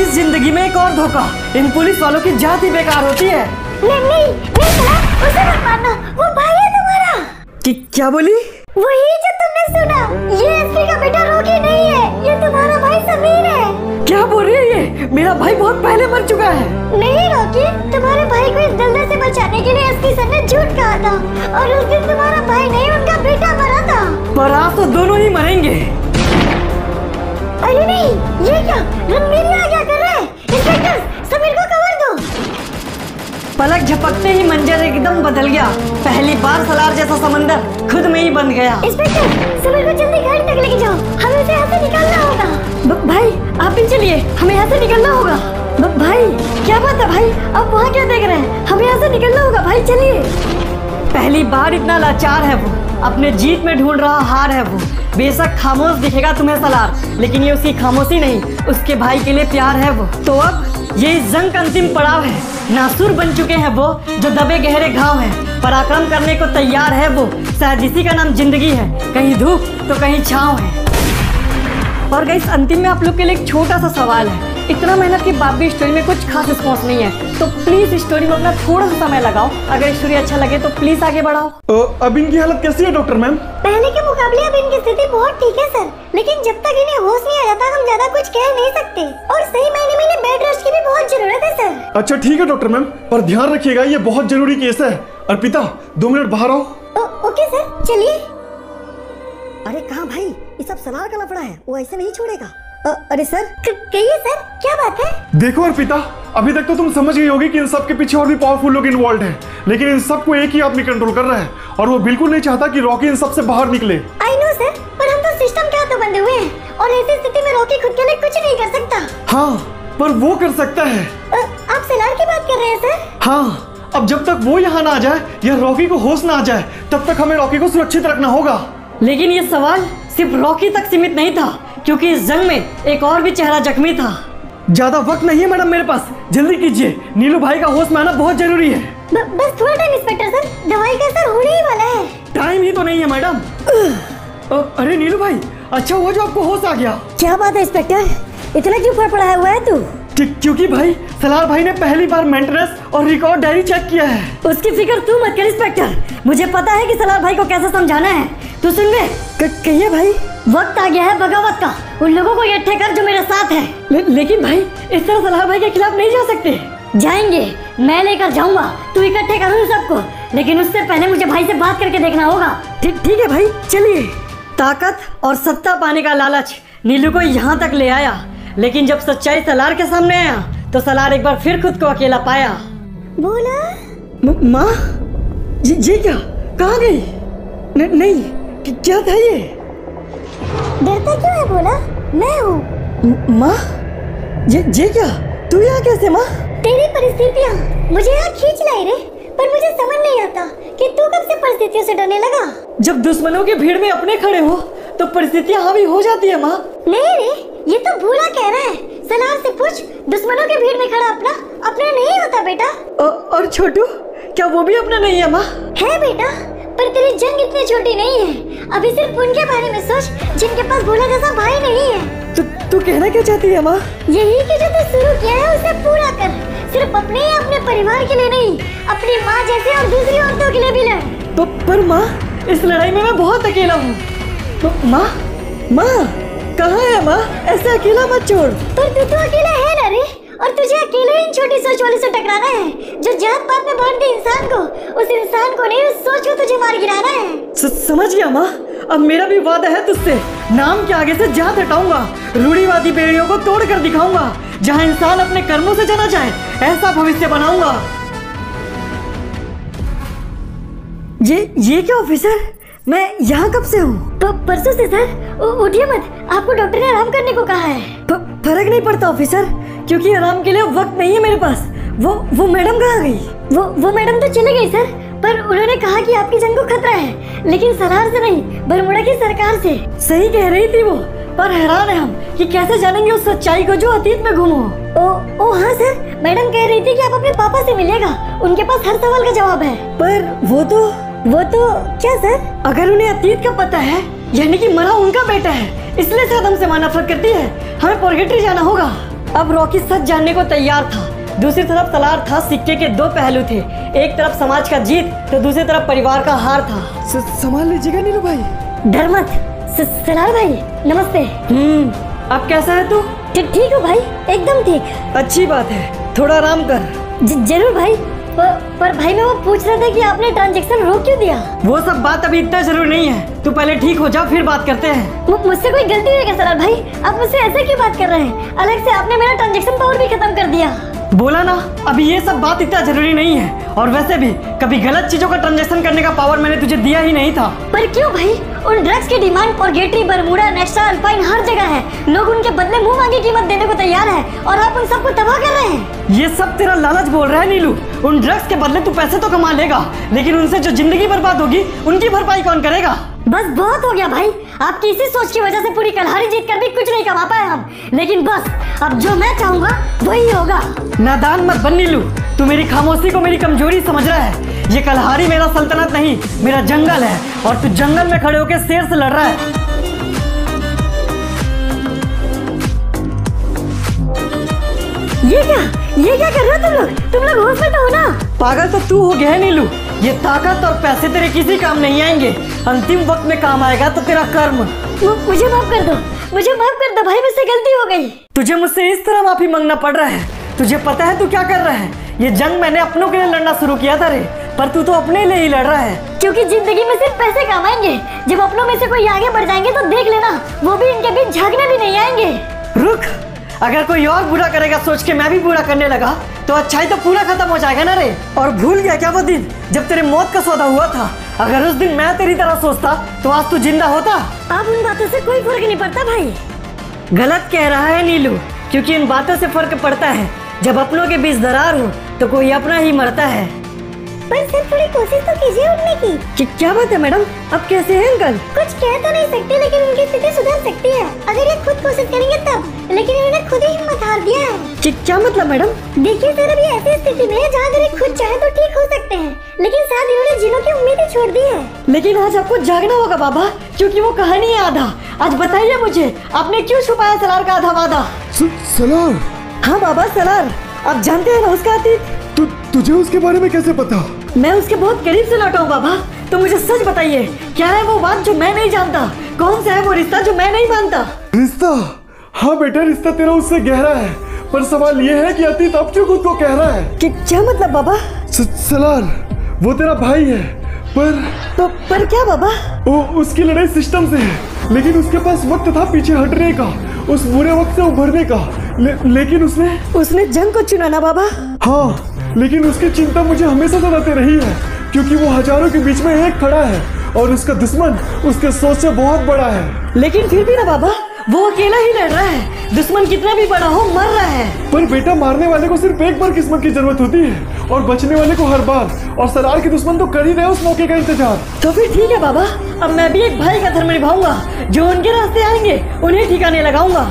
इस जिंदगी में एक और धोखा। इन पुलिस वालों की जात ही बेकार होती है। नहीं उसे मत मारना, वो भाई है तुम्हारा। क्या बोली? वही जो तुमने सुना, ये एसपी का बेटा रॉकी नहीं है, ये तुम्हारा भाई समीर है। क्या बोल रही है ये? मेरा भाई बहुत पहले मर चुका है। नहीं रॉकी, तुम्हारे भाई को इस दलदल से बचाने के लिए एसपी सर ने झूठ कहा था और उस दिन तुम्हारा भाई नहीं उनका बेटा मरा था। पर आज तो दोनों ही मरेंगे। अरे नहीं, ये क्या रणवीर यहाँ क्या कर रहा है? इंस्पेक्टर समीर को कवर दो। पलक झपकते ही मंजर एकदम बदल गया। पहली बार सलार जैसा समंदर खुद में ही बंद गया। इंस्पेक्टर समीर को जल्दी गाड़ी तक लेके जाओ, हमें उसे यहाँ से निकालना होगा। भाई आप भी चलिए, हमें यहाँ से निकलना होगा। भाई क्या बात है भाई, आप वहाँ क्या देख रहे हैं? हमें यहाँ से निकलना होगा भाई, चलिए। पहली बार इतना लाचार है वो, अपने जीत में ढूंढ रहा हार है वो। बेशक खामोश दिखेगा तुम्हें सलार, लेकिन ये उसकी खामोशी नहीं, उसके भाई के लिए प्यार है वो। तो अब ये इस जंग का अंतिम पड़ाव है। नासुर बन चुके हैं वो जो दबे गहरे घाव हैं। पराक्रम करने को तैयार है वो, शायद इसी का नाम जिंदगी है। कहीं धूप तो कहीं छाँव है। और गाइस अंतिम में आप लोग के लिए एक छोटा सा सवाल है। इतना मेहनत के बाद भी स्टोरी में कुछ खास रिस्पॉन्स नहीं है, तो प्लीज स्टोरी में अपना थोड़ा सा समय लगाओ। अगर स्टोरी अच्छा लगे तो प्लीज आगे बढ़ाओ। अब इनकी हालत कैसी है डॉक्टर मैम? पहले के मुकाबले अब इनकी स्थिति बहुत ठीक है सर, लेकिन जब तक इन्हें होश नहीं आ जाता हम ज्यादा कुछ कह नहीं सकते। और सही मायने में इन्हें बेड रेस्ट की भी बहुत जरूरत है सर। अच्छा ठीक है डॉक्टर मैम, पर ध्यान रखिएगा ये बहुत जरूरी केस है। अर्पिता 2 मिनट बाहर आओ। ओके सर, चलिए। अरे कहाँ भाई, ये सब सलार का लफड़ा है, वो ऐसे नहीं छोड़ेगा। अरे सर कहिए सर, क्या बात है? देखो अर्पिता, अभी तक तो तुम समझ गई होगी कि इन सब के पीछे और भी पावरफुल लोग इन्वॉल्व हैं, लेकिन इन सबको एक ही आदमी कंट्रोल कर रहा है और वो बिल्कुल नहीं चाहता कि रॉकी इन सब से बाहर निकले। आई नो सर, पर हम तो सिस्टम के हाथों बंधे हुए हैं और ऐसी स्थिति में रॉकी खुद के लिए कुछ नहीं कर सकता। हाँ, पर वो कर सकता है। आप सलार की बात कर रहे हैं सर? हाँ, अब जब तक वो यहाँ ना आ जाए या रॉकी को होश ना आ जाए, तब तक हमें रॉकी को सुरक्षित रखना होगा। लेकिन ये सवाल सिर्फ रॉकी तक सीमित नहीं था, क्योंकि इस जंग में एक और भी चेहरा जख्मी था। ज्यादा वक्त नहीं है मैडम मेरे पास, जल्दी कीजिए, नीलू भाई का होश में आना बहुत जरूरी है। बस थोड़ा टाइम इंस्पेक्टर सर, दवाई का असर होने ही वाला है। टाइम ही तो नहीं है मैडम। अरे नीलू भाई, अच्छा हुआ जो आपको होश आ गया। क्या बात है इंस्पेक्टर, इतना क्यों फड़फड़ाया हुआ है तू? क्योंकि भाई सलार भाई ने पहली बार मेंटेनेंस और रिकॉर्ड डायरी चेक किया है। उसकी फिक्र तू मत कर इंस्पेक्टर, मुझे पता है कि सलार भाई को कैसे समझाना है। तू सुन ले, कहिए भाई। वक्त आ गया है बगावत का, उन लोगों को इकट्ठे कर जो मेरे साथ है। लेकिन भाई इस तरह सलार भाई के खिलाफ नहीं जा सकते। जाएंगे, मैं लेकर जाऊंगा, तू इकट्ठे कर उन सबको, लेकिन उससे पहले मुझे भाई से बात करके देखना होगा। ठीक है भाई, चलिए। ताकत और सत्ता पाने का लालच नीलू को यहाँ तक ले आया, लेकिन जब सच्चाई सलार के सामने आया तो सलार एक बार फिर खुद को अकेला पाया। बोला माँ जी क्या, कहाँ गई? नहीं क्या था ये? डरता क्यों है? बोला मैं हूँ। माँ जी क्या, तू यहाँ कैसे? माँ तेरी परिस्थितियाँ मुझे यहाँ खींच लाई रे, पर मुझे समझ नहीं आता कि तू कब से परिस्थितियों से डरने लगा। जब दुश्मनों की भीड़ में अपने खड़े हो तो परिस्थितियाँ हावी हो जाती है माँ। नहीं रे, ये तो भूला कह रहा है। सलार से पूछ, दुश्मनों की भीड़ में खड़ा अपना नहीं होता बेटा। और छोटू, क्या वो भी अपना नहीं है माँ? है बेटा, पर तेरी जंग इतनी छोटी नहीं है। अभी सिर्फ उनके बारे में सोच जिनके पास भोला जैसा भाई नहीं है। तू कहना क्या चाहती है माँ? यही कि जो तू शुरू किया है उसे पूरा कर, सिर्फ अपने ही अपने परिवार के लिए नहीं, अपनी माँ जैसे और दूसरी औरतों के लिए भी लड़। पर माँ, इस लड़ाई में मैं बहुत अकेला हूँ। माँ कहाँ है माँ? ऐसे अकेला मत छोड़। पर तू तो अकेला है ना रे, और तुझे अकेले इन छोटी सोच वाले से टकराना है जो जात पात में बांटते इंसान को, उस इंसान को नहीं, उस सोच को तुझे मार गिराना है। समझ गया माँ, अब मेरा भी वादा है तुझसे, नाम के आगे से जात हटाऊंगा, रूढ़िवादी बेड़ियों को तोड़ कर दिखाऊंगा। जहाँ इंसान अपने कर्मों से जाना चाहे ऐसा भविष्य बनाऊंगा। ये क्या ऑफिसर, मैं यहाँ कब से हूँ? परसों से सर। उठिए मत, आपको डॉक्टर ने आराम करने को कहा है। फर्क नहीं पड़ता ऑफिसर, क्योंकि आराम के लिए वक्त नहीं है मेरे पास। वो मैडम कहाँ गई? वो मैडम तो चले गई सर, पर उन्होंने कहा कि आपकी जंग को खतरा है, लेकिन सलार से नहीं, बरमुडा की सरकार से। सही कह रही थी वो, पर हैरान है हम कि कैसे जानेंगे उस सच्चाई को जो अतीत में गुम हो। ओ हाँ सर, मैडम कह रही थी कि आप अपने पापा से मिलेगा, उनके पास हर सवाल का जवाब है। पर वो तो क्या सर? अगर उन्हें अतीत का पता है, यानी कि मरा उनका बेटा है, इसलिए शायद हमसे मां नफरत करती है। हमें पुरगेटरी जाना होगा। अब रॉकी सच जानने को तैयार था। दूसरी तरफ सलार था, सिक्के के दो पहलू थे। एक तरफ समाज का जीत तो दूसरी तरफ परिवार का हार था। संभाल लीजिएगा नीलू भाई। डर मत। सलार भाई नमस्ते। अब कैसा है तू? ठीक हो भाई, एकदम ठीक। अच्छी बात है, थोड़ा आराम कर। जरूर भाई। पर भाई मैं वो पूछ रहा था कि आपने ट्रांजैक्शन रोक क्यों दिया? वो सब बात अभी इतना जरूरी नहीं है, तू पहले ठीक हो जा फिर बात करते हैं। मुझसे कोई गलती हुई क्या सलार भाई? आप मुझसे ऐसे क्यों बात कर रहे हैं? अलग से आपने मेरा ट्रांजैक्शन पावर भी खत्म कर दिया। बोला ना, अभी ये सब बात इतना जरूरी नहीं है। और वैसे भी कभी गलत चीजों का ट्रांजैक्शन करने का पावर मैंने तुझे दिया ही नहीं था। पर क्यों भाई? उन ड्रग्स की डिमांड पोर्गेटरी, बरमूडा, नेक्स्टा, अल्पाइन हर जगह है। लोग उनके बदले मुंह मांगी कीमत देने को तैयार है और आप उन सबको तबाह कर रहे हैं। ये सब तेरा लालच बोल रहा है नीलू। उन ड्रग्स के बदले तू पैसे तो कमा लेगा, लेकिन उनसे जो जिंदगी बर्बाद होगी उनकी भरपाई कौन करेगा? बस बहुत हो गया भाई। आपकी इसी सोच की वजह से पूरी कलहारी जीत कर भी कुछ नहीं कमा पाए हम। लेकिन बस अब जो मैं चाहूंगा वही होगा। नादान मत बन नीलू, तू मेरी खामोशी को मेरी कमजोरी समझ रहा है। ये कलहारी मेरा सल्तनत नहीं, मेरा जंगल है और तू जंगल में खड़े होकर शेर से लड़ रहा है। ये क्या कर रहे हो तुम लोग? तुम लोग होश में तो हो ना? पागल तो तू हो गया है नीलू। ये ताकत और पैसे तेरे किसी काम नहीं आएंगे, अंतिम वक्त में काम आएगा तो तेरा कर्म। मुझे माफ कर दो, मुझे माफ कर दो भाई, मुझसे गलती हो गई। तुझे मुझसे इस तरह माफी मांगना पड़ रहा है? तुझे पता है तू क्या कर रहा है? ये जंग मैंने अपनों के लिए लड़ना शुरू किया था रे, पर तू तो अपने लिए ही लड़ रहा है। क्योंकि जिंदगी में सिर्फ पैसे काम आएंगे। जब अपनों में से कोई आगे बढ़ जाएंगे तो देख लेना, वो भी इनके बीच झांकने भी नहीं आएंगे। रुक, अगर कोई और बुरा करेगा सोच के मैं भी बुरा करने लगा तो अच्छाई तो पूरा खत्म हो जाएगा ना रे। और भूल गया क्या वो दिन जब तेरे मौत का सौदा हुआ था? अगर उस दिन मैं तेरी तरह सोचता तो आज तू जिंदा होता। अब उन बातों से कोई फर्क नहीं पड़ता भाई। गलत कह रहा है नीलू, क्योंकि इन बातों से फर्क पड़ता है। जब अपनों के बीच दरार हो तो कोई अपना ही मरता है। पर सर थोड़ी कोशिश तो कीजिए उठने की। क्या बात है मैडम, अब कैसे हैं अंकल? कुछ कह तो नहीं सकते लेकिन उनकी स्थिति सुधर सकती है अगर ये खुद कोशिश करेंगे तब। लेकिन इन्होंने खुद ही हिम्मत हार दिया है। क्या मतलब मैडम? देखिए सर, अभी ऐसी स्थिति में है जहाँ अगर ये खुद चाहे तो ठीक हो सकते हैं, लेकिन शायद इन्होंने जीने की उम्मीद ही छोड़ दी है। लेकिन आज आपको जागना होगा बाबा, क्योंकि वो कहानी है आधा। आज बताइए मुझे, आपने क्यों छुपाया सलार का आधा वादा? सलार? हाँ बाबा, सलार। आप जानते हैं ना उसका अतीत? तुझे उसके बारे में कैसे पता? मैं उसके बहुत करीब से लौटा हूँ बाबा। तो मुझे सच बताइए, क्या है वो बात जो मैं नहीं जानता? कौन सा है वो रिश्ता जो मैं नहीं मानता? रिश्ता? हाँ बेटा, रिश्ता तेरा उससे गहरा है, पर सवाल ये है कि अतीत अब क्यों खुद को कह रहा है? क्या मतलब बाबा? सलार, वो तेरा भाई है, पर क्या बाबा? वो उसकी लड़ाई सिस्टम से है, लेकिन उसके पास वक्त था पीछे हटने का, उस बुरे वक्त से उभरने का। लेकिन उसने जंग को चुना ना बाबा? हाँ, लेकिन उसकी चिंता मुझे हमेशा सताती रही है, क्योंकि वो हजारों के बीच में एक खड़ा है और उसका दुश्मन उसके सोच से बहुत बड़ा है। लेकिन फिर भी ना बाबा, वो अकेला ही लड़ रहा है। दुश्मन कितना भी बड़ा हो मर रहा है। पर बेटा, मारने वाले को सिर्फ एक बार किस्मत की जरूरत होती है और बचने वाले को हर बार। और सलार के दुश्मन तो कर ही रहे उस मौके का इंतजार। तो फिर ठीक है बाबा, अब मैं भी एक भाई का धर्म निभाऊंगा। जो उनके रास्ते आएंगे उन्हें ठिकाने लगाऊंगा।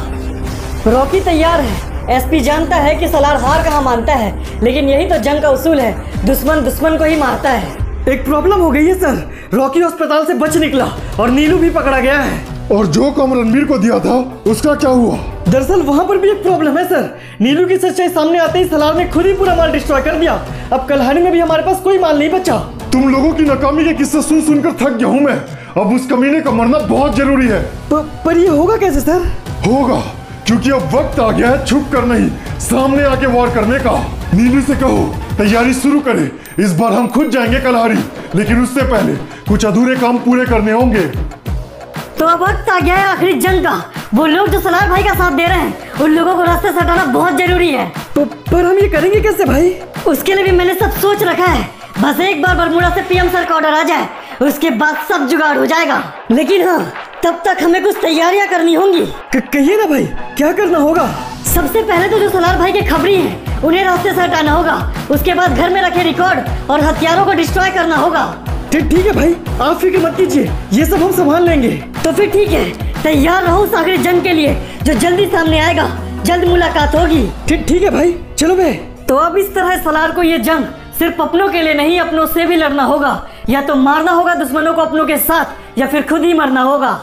रॉकी तैयार है। एसपी जानता है कि सलार हार कहाँ मानता है, लेकिन यही तो जंग का उसूल है, दुश्मन दुश्मन को ही मारता है। एक प्रॉब्लम हो गई है सर, रॉकी अस्पताल से बच निकला और नीलू भी पकड़ा गया है। और जो काम रणबीर को दिया था उसका क्या हुआ? दरअसल वहाँ पर भी एक प्रॉब्लम है सर। नीलू की सच्चाई सामने आते ही सलार ने खुद ही पूरा माल डिस्ट्रॉय कर दिया। अब कलहारी में भी हमारे पास कोई माल नहीं बचा। तुम लोगों की नाकामी के किस्से सुन सुनकर थक गया हूँ मैं। अब उस कमीने का मरना बहुत जरूरी है। पर ये होगा कैसे सर? होगा, क्योंकि अब वक्त आ गया है छुप कर नहीं, सामने आके वॉर करने का। नीलू से कहो तैयारी शुरू करे। इस बार हम खुद जाएंगे कलहारी, लेकिन उससे पहले कुछ अधूरे काम पूरे करने होंगे। तो अब वक्त आ गया है आखिरी जंग का। वो लोग जो सलार भाई का साथ दे रहे हैं, उन लोगों को रास्ते से हटाना बहुत जरूरी है। पर हम ये करेंगे कैसे भाई? उसके लिए भी मैंने सब सोच रखा है। बस एक बार बरमूडा से पीएम सर का ऑर्डर आ जाए, उसके बाद सब जुगाड़ हो जाएगा। लेकिन हाँ, तब तक हमें कुछ तैयारियां करनी होंगी। कहिए ना भाई, क्या करना होगा? सबसे पहले तो जो सलार भाई के खबरी हैं, उन्हें रास्ते से हटाना होगा। उसके बाद घर में रखे रिकॉर्ड और हथियारों को डिस्ट्रॉय करना होगा। ठीक है भाई, आप फिक्र मत कीजिए, ये सब हम संभाल लेंगे। तो फिर ठीक है, तैयार रहो उस आखिरी जंग के लिए जो जल्दी सामने आएगा। जल्द मुलाकात होगी। ठीक है भाई, चलो बे। तो अब इस तरह सलार को ये जंग सिर्फ अपनों के लिए नहीं, अपनों से भी लड़ना होगा। या तो मारना होगा दुश्मनों को अपनों के साथ, या फिर खुद ही मरना होगा।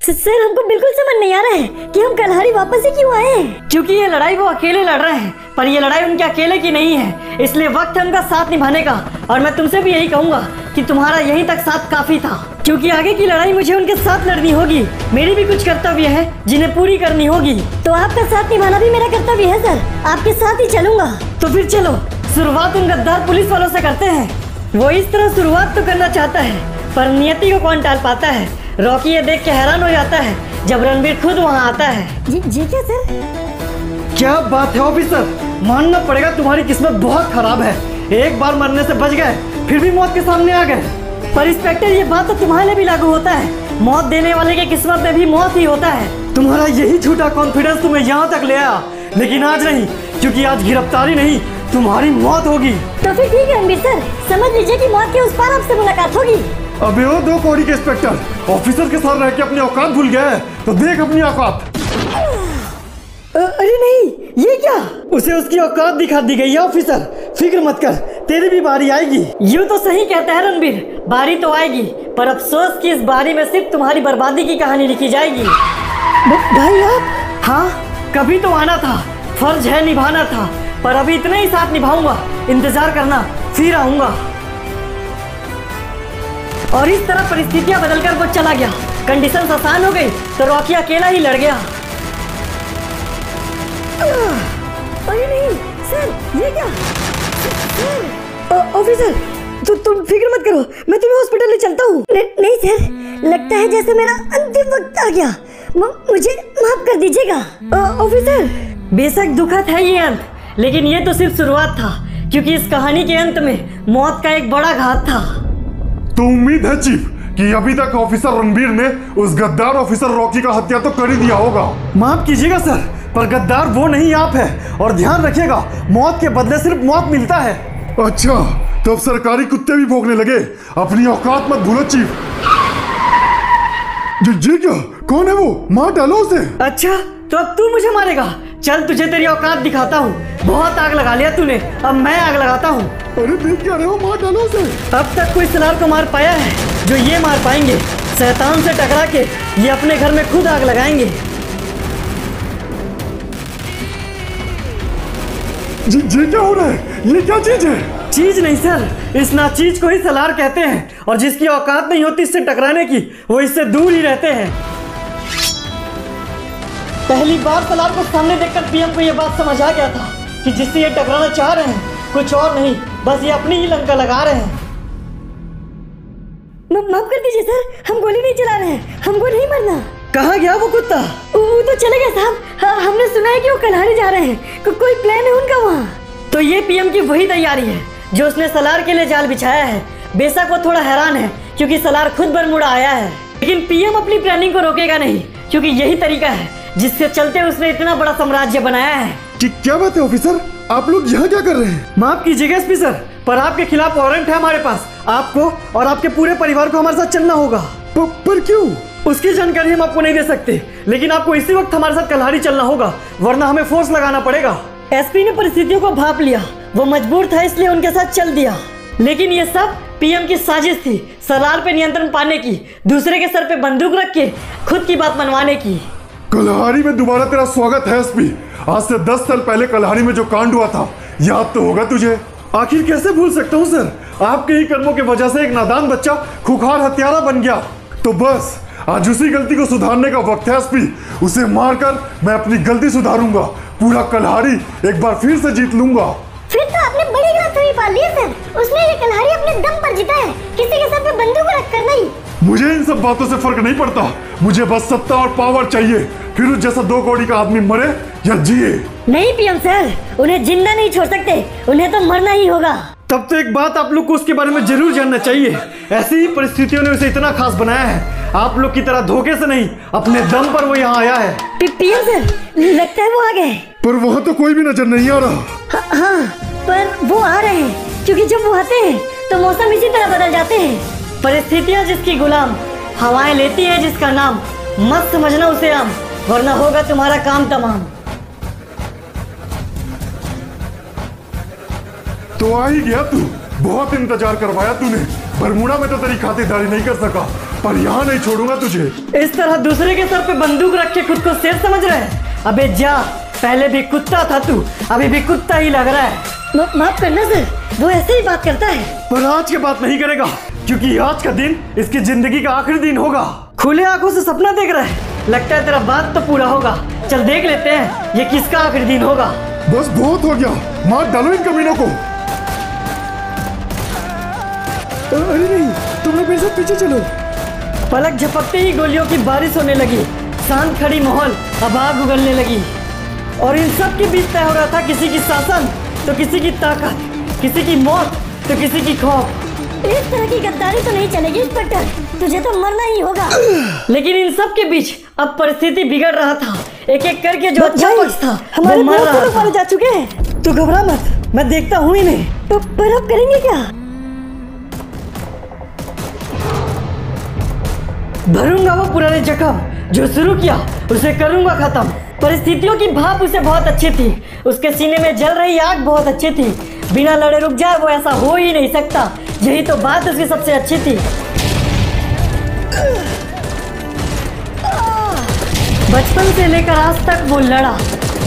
सर हमको बिल्कुल समझ नहीं आ रहा है कि हम कलहारी वापस से क्यों आए हैं। क्योंकि ये लड़ाई वो अकेले लड़ रहे हैं, पर ये लड़ाई उनके अकेले की नहीं है, इसलिए वक्त है उनका साथ निभाने का। और मैं तुमसे भी यही कहूंगा कि तुम्हारा यहीं तक साथ काफी था, क्योंकि आगे की लड़ाई मुझे उनके साथ लड़नी होगी। मेरी भी कुछ कर्तव्य है जिन्हें पूरी करनी होगी। तो आपका साथ निभाना भी मेरा कर्तव्य है सर, आपके साथ ही चलूंगा। तो फिर चलो, शुरुआत उन गद्दार पुलिस वालों से करते हैं। वो इस तरह शुरुआत तो करना चाहता है, पर नियति को कौन टाल पाता है। रॉकी ये देख के हैरान हो जाता है जब रणबीर खुद वहाँ आता है। जी क्या सर? क्या बात है ऑफिसर, मानना पड़ेगा तुम्हारी किस्मत बहुत खराब है। एक बार मरने से बच गए, फिर भी मौत के सामने आ गए। पर इंस्पेक्टर, ये बात तो तुम्हारे लिए भी लागू होता है। मौत देने वाले के किस्मत में भी मौत ही होता है। तुम्हारा यही झूठा कॉन्फिडेंस तुम्हें यहाँ तक ले आया, लेकिन आज नहीं, क्योंकि आज गिरफ्तारी नहीं, तुम्हारी मौत होगी। तो फिर ठीक है रणबीर सर, समझ लीजिए कि मौत के उस पार आपसे मुलाकात होगी। अबे ओ दो कौड़ी के इंस्पेक्टर, ऑफिसर के साथ रह के अपनी औकात भूल गया है, तो देख अपनी औकात। अरे नहीं, ये क्या? उसे उसकी औकात दिखा दी गई है ऑफिसर, फिक्र मत कर, तेरी भी बारी आएगी। यूँ तो सही कहता है रणबीर, बारी तो आएगी, पर अफसोस कि इस बारी में सिर्फ तुम्हारी बर्बादी की कहानी लिखी जाएगी। भाई आप? हाँ, कभी तो आना था, फर्ज है निभाना था, पर अभी इतना ही साथ निभाऊंगा। इंतजार करना, फिर आऊंगा। और इस तरह परिस्थितियां बदलकर वो चला गया। कंडीशंस आसान हो गई तो रॉकी अकेला ही लड़ गया। अरे नहीं सर, ये क्या? ऑफिसर, तुम फिक्र मत करो, मैं तुम्हें हॉस्पिटल ले चलता हूँ। नहीं सर, लगता है जैसे मेरा अंतिम वक्त आ गया। मुझे माफ कर दीजिएगा। ऑफिसर, बेशक दुखद है ये अंत, लेकिन ये तो सिर्फ शुरुआत था, क्योंकि इस कहानी के अंत में मौत का एक बड़ा घात था। तो उम्मीद है चीफ कि अभी तक ऑफिसर रणबीर ने उस गद्दार ऑफिसर रॉकी का हत्या तो कर ही दिया होगा। माफ कीजिएगा सर, पर गद्दार वो नहीं आप है, और ध्यान रखिएगा, मौत के बदले सिर्फ मौत मिलता है। अच्छा, तो अब सरकारी कुत्ते भी भौंकने लगे। अपनी औकात मत भूलो चीफ। ये क्या? कौन है वो? मार डालो उसे। अच्छा, तो अब तू मुझे मारेगा? चल तुझे तेरी औकात दिखाता हूँ। बहुत आग लगा लिया तूने, अब मैं आग लगाता हूँ। अरे देख क्या रहे हो? मार डालो उसे। अब तक कोई सलार को मार पाया है जो ये मार पाएंगे? शैतान से टकरा के ये अपने घर में खुद आग लगाएंगे। ये क्या हो रहा है? ये क्या चीज है? चीज नहीं सर, इस नाचीज को ही सलार कहते हैं, और जिसकी औकात नहीं होती इससे टकराने की, वो इससे दूर ही रहते हैं। पहली बार सलार को सामने देखकर पीएम को ये बात समझ आ गया था कि जिससे ये टकराना चाह रहे हैं कुछ और नहीं, बस ये अपनी ही लंका लगा रहे हैं। माफ कर दीजिए सर, हम गोली नहीं चला रहे हैं, हमको नहीं मरना। कहाँ गया वो कुत्ता? वो तो चले गए साहब। हमने सुना है कि वो कलहारी जा रहे हैं, कोई प्लान है उनका वहाँ। तो ये पीएम की वही तैयारी है जो उसने सलार के लिए जाल बिछाया है। बेशक वो थोड़ा हैरान है क्योंकि सलार खुद बरमुड़ा आया है, लेकिन पीएम अपनी प्लानिंग को रोकेगा नहीं, क्योंकि यही तरीका है जिससे चलते उसने इतना बड़ा साम्राज्य बनाया है। क्या बात है ऑफिसर, आप लोग यहाँ क्या कर रहे हैं? माफ कीजिएगा एसपी सर, पर आपके खिलाफ वारंट है हमारे पास। आपको और आपके पूरे परिवार को हमारे साथ चलना होगा। पर क्यों? उसकी जानकारी हम आपको नहीं दे सकते, लेकिन आपको इसी वक्त हमारे साथ कलहारी चलना होगा, वरना हमें फोर्स लगाना पड़ेगा। एसपी ने परिस्थितियों को भांप लिया, वो मजबूर था इसलिए उनके साथ चल दिया, लेकिन ये सब पीएम की साजिश थी, सलार पे नियंत्रण पाने की, दूसरे के सर पे बंदूक रख के खुद की बात मनवाने की। कलहारी में दोबारा तेरा स्वागत है एसपी। आज से 10 साल पहले कलहारी में जो कांड हुआ था याद तो होगा तुझे? आखिर कैसे भूल सकता हूँ सर, आपके ही कर्मों की वजह से एक नादान बच्चा खुखार हत्यारा बन गया। तो बस आज उसी गलती को सुधारने का वक्त है एसपी। उसे मारकर मैं अपनी गलती सुधारूंगा, पूरा कलहारी एक बार फिर से जीत लूंगा। फिर तो आपने बड़ी गलती पाल ली है सर। उसने ये कलहारी अपने दम पर जीता है, किसी के सर पे बंदूक रखकर नहीं। मुझे इन सब बातों से फर्क नहीं पड़ता, मुझे बस सत्ता और पावर चाहिए, फिर उस जैसा 2 कौड़ी का आदमी मरे या जिए। नहीं पीएम सर, उन्हें जिंदा नहीं छोड़ सकते, उन्हें तो मरना ही होगा। तब तो एक बात आप लोग को उसके बारे में जरूर जानना चाहिए, ऐसी ही परिस्थितियों ने उसे इतना खास बनाया है। आप लोग की तरह धोखे से नहीं, अपने दम पर वो यहाँ आया है। पीएम सर, लगता है वो आ गए। पर वहाँ तो कोई भी नजर नहीं आ रहा। हाँ, पर वो आ रहे हैं, क्योंकि जब वो आते हैं तो मौसम इसी तरह बदल जाते हैं। परिस्थितियाँ जिसकी गुलाम, हवाएं लेती है जिसका नाम, मत समझना उसे आम, वरना होगा तुम्हारा काम तमाम। तो आ ही गया तू, बहुत इंतजार करवाया तूने। बरमूडा में तो तेरी खातिरदारी नहीं कर सका, पर यहाँ नहीं छोड़ूंगा तुझे। इस तरह दूसरे के सर पे बंदूक रख के खुद को शेर समझ रहा है? अबे जा, पहले भी कुत्ता था तू, अभी भी कुत्ता ही लग रहा है। माफ करना सर, वो ऐसे ही बात करता है। पर आज के बात नहीं करेगा, क्योंकि आज का दिन इसकी जिंदगी का आखिरी दिन होगा। खुले आंखों से सपना देख रहा है, लगता है तेरा बात तो पूरा होगा। चल देख लेते हैं ये किसका आखिरी दिन होगा। बस बहुत हो गया, मार डालो इन कमीनों को। अरे नहीं, तुम लोग मेरे साथ पीछे चलो। पलक झपकते ही गोलियों की बारिश होने लगी। शांत खड़ी माहौल अब आग उगलने लगी और इन सब के बीच तय हो रहा था किसी की शासन तो किसी की ताकत, किसी की मौत तो किसी की खौफ। इस तरह की गद्दारी तो नहीं चलेगी इंस्पेक्टर, तुझे तो मरना ही होगा। लेकिन इन सब के बीच अब परिस्थिति बिगड़ रहा था। एक एक करके जो अच्छा पक्ष था हमारे वो मर बहुत रहा लोग था। मारे जा चुके हैं। तू घबरा मत, मैं देखता हूँ ही नहीं। तो पर अब करेंगे क्या? भरूंगा वो पुराने जख्म, जो शुरू किया उसे करूंगा खत्म। परिस्थितियों की भाप उसे बहुत अच्छी थी, उसके सीने में जल रही आग बहुत अच्छी थी। बिना लड़े रुक जाए वो ऐसा हो ही नहीं सकता, यही तो बात उसकी सबसे अच्छी थी। बचपन से लेकर आज तक वो लड़ा,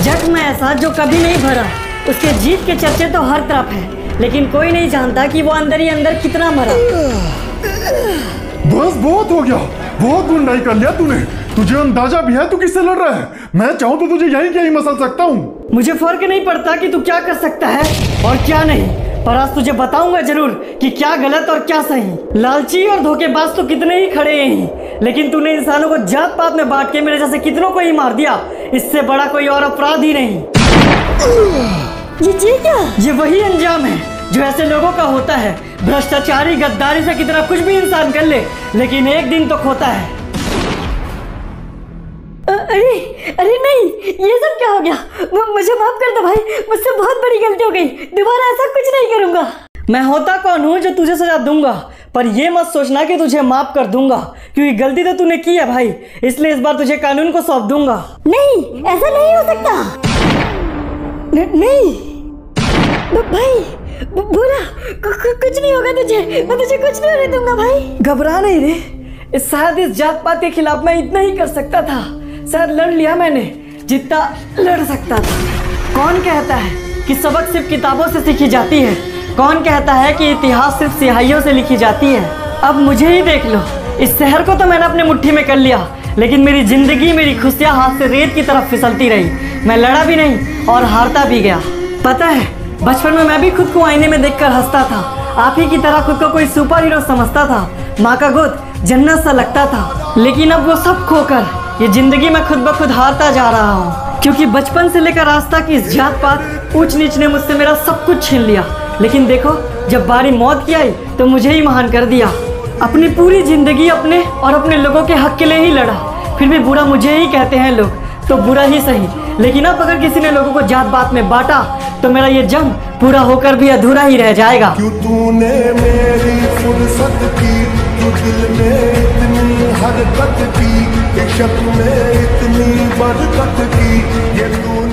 जख्म ऐसा जो कभी नहीं भरा। उसके जीत के चर्चे तो हर तरफ है, लेकिन कोई नहीं जानता कि वो अंदर ही अंदर कितना मरा। बस बहुत हो गया, बहुत गुंडाई कर लिया तूने। तुझे अंदाजा भी है तू किससे लड़ रहा है? मैं चाहूँ तो तुझे यहीं कहीं मसल सकता हूँ। मुझे फर्क नहीं पड़ता कि तू क्या कर सकता है और क्या नहीं, पर आज तुझे बताऊंगा जरूर कि क्या गलत और क्या सही। लालची और धोखेबाज तो कितने ही खड़े हैं, लेकिन तूने इंसानों को जात पात में बांट के मेरे जैसे कितनों को ही मार दिया। इससे बड़ा कोई और अपराध ही नहीं। ये क्या? ये वही अंजाम है जो ऐसे लोगों का होता है। भ्रष्टाचारी गद्दारी से कितना कुछ भी इंसान कर ले, लेकिन एक दिन तो खोता है। अरे नहीं, ये सब क्या हो गया? मुझे माफ कर दो भाई, मुझसे बहुत बड़ी गलती हो गई, दोबारा ऐसा कुछ नहीं करूंगा। मैं होता कौन हूँ जो तुझे सजा दूंगा, पर ये मत सोचना कि तुझे माफ कर दूंगा, क्योंकि गलती तो तूने की है भाई, इसलिए इस बार तुझे कानून को सौंप दूंगा। नहीं, ऐसा नहीं हो सकता। नहीं भाई, बुरा कुछ नहीं होगा तुझे, मैं तुझे कुछ नहीं होने दूंगा भाई। घबरा नहीं रे, शायद इस जात पात के खिलाफ मैं इतना ही कर सकता था। शायद लड़ लिया मैंने जितना लड़ सकता था। कौन कहता है कि सबक सिर्फ किताबों से सीखी जाती है? कौन कहता है कि इतिहास सिर्फ सिहाइयों से लिखी जाती है? अब मुझे ही देख लो, इस शहर को तो मैंने अपने मुट्ठी में कर लिया, लेकिन मेरी जिंदगी, मेरी खुशियाँ हाथ से रेत की तरफ फिसलती रही। मैं लड़ा भी नहीं और हारता भी गया। पता है, बचपन में मैं भी खुद को आईने में देखकर हंसता था। आप ही की तरह खुद को कोई सुपर हीरो समझता था। माँ का गोद जन्नत सा लगता था, लेकिन अब वो सब खोकर ये जिंदगी में खुद ब खुद हारता जा रहा हूँ, क्योंकि बचपन से लेकर आज तक इस जात पात ऊंच नीच ने मुझसे मेरा सब कुछ छीन लिया। लेकिन देखो, जब बारी मौत की आई तो मुझे ही महान कर दिया। अपनी पूरी जिंदगी अपने और अपने लोगों के हक के लिए ही लड़ा, फिर भी बुरा मुझे ही कहते हैं लोग, तो बुरा ही सही। लेकिन अब अगर किसी ने लोगों को जात पात में बांटा तो मेरा ये जंग पूरा होकर भी अधूरा ही रह जाएगा। क्यों तूने मेरी फुर्सत की, तू दिल में इतनी हरकत की, इश्क में इतनी बरकत की, ये तू